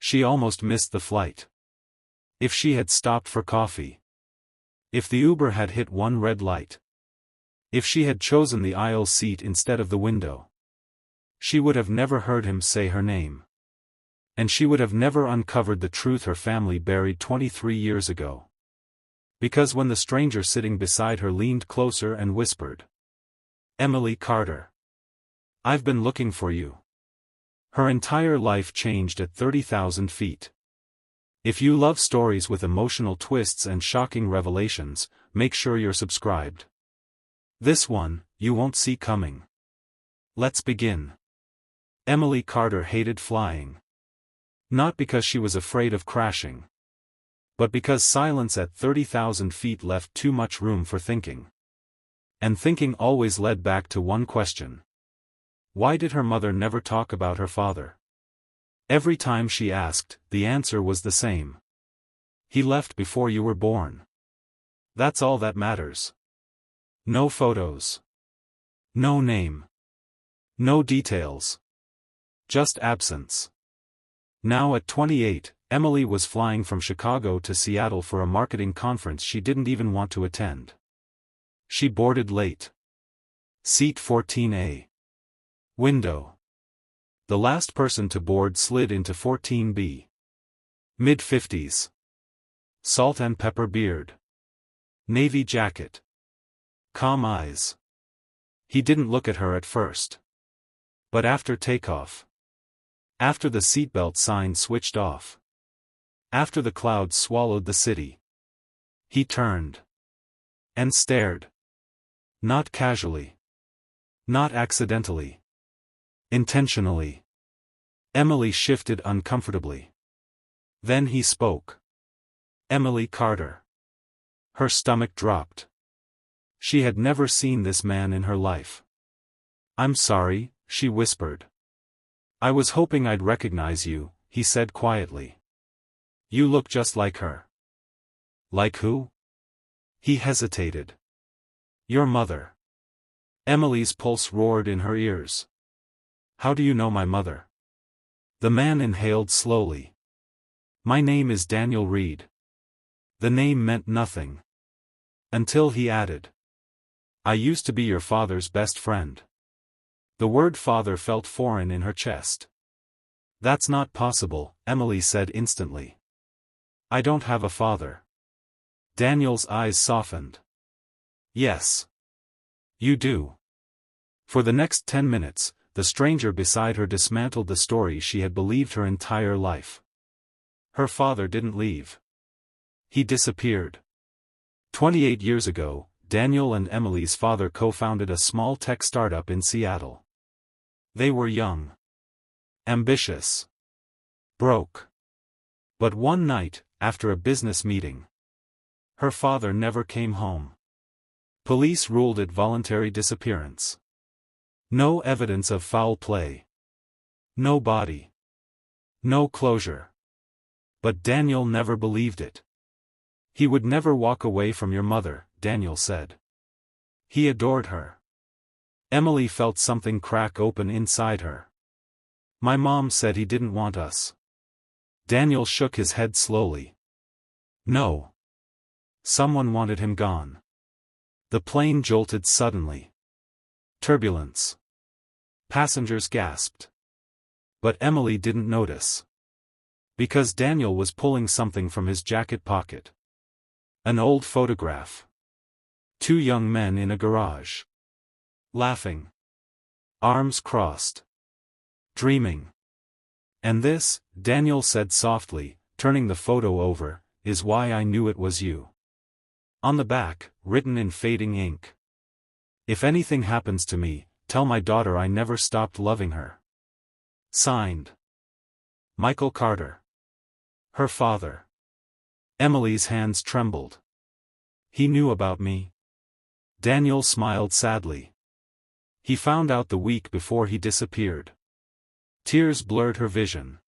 She almost missed the flight. If she had stopped for coffee. If the Uber had hit one red light. If she had chosen the aisle seat instead of the window. She would have never heard him say her name. And she would have never uncovered the truth her family buried 23 years ago. Because when the stranger sitting beside her leaned closer and whispered, "Emily Carter. I've been looking for you." Her entire life changed at 30,000 feet. If you love stories with emotional twists and shocking revelations, make sure you're subscribed. This one, you won't see coming. Let's begin. Emily Carter hated flying. Not because she was afraid of crashing. But because silence at 30,000 feet left too much room for thinking. And thinking always led back to one question. Why did her mother never talk about her father? Every time she asked, the answer was the same. He left before you were born. That's all that matters. No photos. No name. No details. Just absence. Now at 28, Emily was flying from Chicago to Seattle for a marketing conference she didn't even want to attend. She boarded late. Seat 14A. Window. The last person to board slid into 14B. Mid-50s. Salt and pepper beard. Navy jacket. Calm eyes. He didn't look at her at first. But after takeoff. After the seatbelt sign switched off. After the clouds swallowed the city. He turned. And stared. Not casually. Not accidentally. Intentionally. Emily shifted uncomfortably. Then he spoke. Emily Carter. Her stomach dropped. She had never seen this man in her life. "I'm sorry," she whispered. "I was hoping I'd recognize you," he said quietly. "You look just like her." "Like who?" He hesitated. "Your mother." Emily's pulse roared in her ears. "How do you know my mother?" The man inhaled slowly. "My name is Daniel Reed." The name meant nothing. Until he added. "I used to be your father's best friend." The word father felt foreign in her chest. "That's not possible," Emily said instantly. "I don't have a father." Daniel's eyes softened. "Yes. You do." For the next 10 minutes, the stranger beside her dismantled the story she had believed her entire life. Her father didn't leave. He disappeared. 28 years ago, Daniel and Emily's father co-founded a small tech startup in Seattle. They were young. Ambitious. Broke. But one night, after a business meeting, her father never came home. Police ruled it voluntary disappearance. No evidence of foul play. No body. No closure. But Daniel never believed it. "He would never walk away from your mother," Daniel said. "He adored her." Emily felt something crack open inside her. "My mom said he didn't want us." Daniel shook his head slowly. "No. Someone wanted him gone." The plane jolted suddenly. Turbulence. Passengers gasped. But Emily didn't notice. Because Daniel was pulling something from his jacket pocket. An old photograph. 2 young men in a garage. Laughing. Arms crossed. Dreaming. "And this," Daniel said softly, turning the photo over, "is why I knew it was you." On the back, written in fading ink. "If anything happens to me, tell my daughter I never stopped loving her." Signed. Michael Carter. Her father. Emily's hands trembled. "He knew about me." Daniel smiled sadly. "He found out the week before he disappeared." Tears blurred her vision.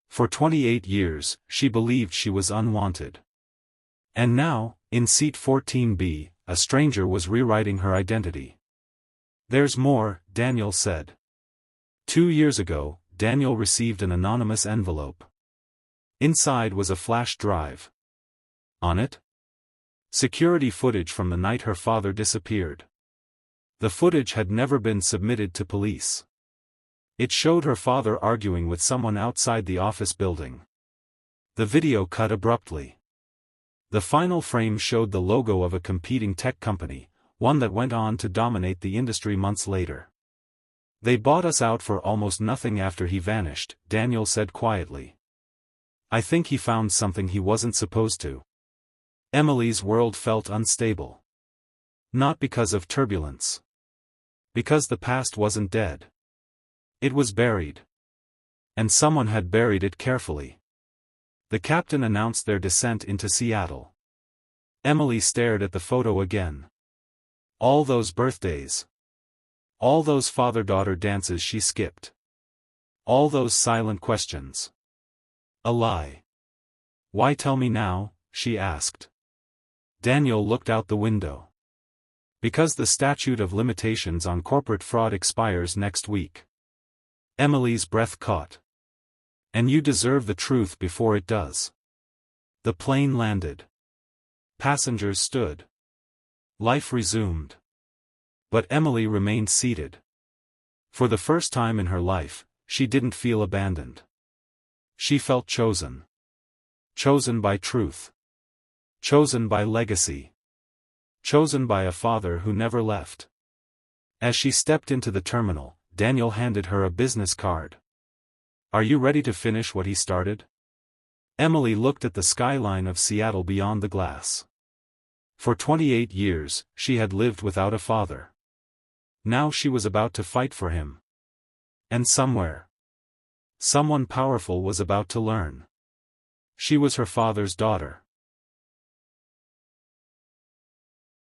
For 28 years, she believed she was unwanted. And now, in seat 14B, a stranger was rewriting her identity. "There's more," Daniel said. 2 years ago, Daniel received an anonymous envelope. Inside was a flash drive. On it? Security footage from the night her father disappeared. The footage had never been submitted to police. It showed her father arguing with someone outside the office building. The video cut abruptly. The final frame showed the logo of a competing tech company, one that went on to dominate the industry months later. "They bought us out for almost nothing after he vanished," Daniel said quietly. "I think he found something he wasn't supposed to." Emily's world felt unstable. Not because of turbulence. Because the past wasn't dead. It was buried. And someone had buried it carefully. The captain announced their descent into Seattle. Emily stared at the photo again. All those birthdays. All those father-daughter dances she skipped. All those silent questions. A lie. "Why tell me now?" she asked. Daniel looked out the window. "Because the statute of limitations on corporate fraud expires next week." Emily's breath caught. "And you deserve the truth before it does." The plane landed. Passengers stood. Life resumed. But Emily remained seated. For the first time in her life, she didn't feel abandoned. She felt chosen. Chosen by truth. Chosen by legacy. Chosen by a father who never left. As she stepped into the terminal, Daniel handed her a business card. "Are you ready to finish what he started?" Emily looked at the skyline of Seattle beyond the glass. For 28 years, she had lived without a father. Now she was about to fight for him. And somewhere, someone powerful was about to learn. She was her father's daughter.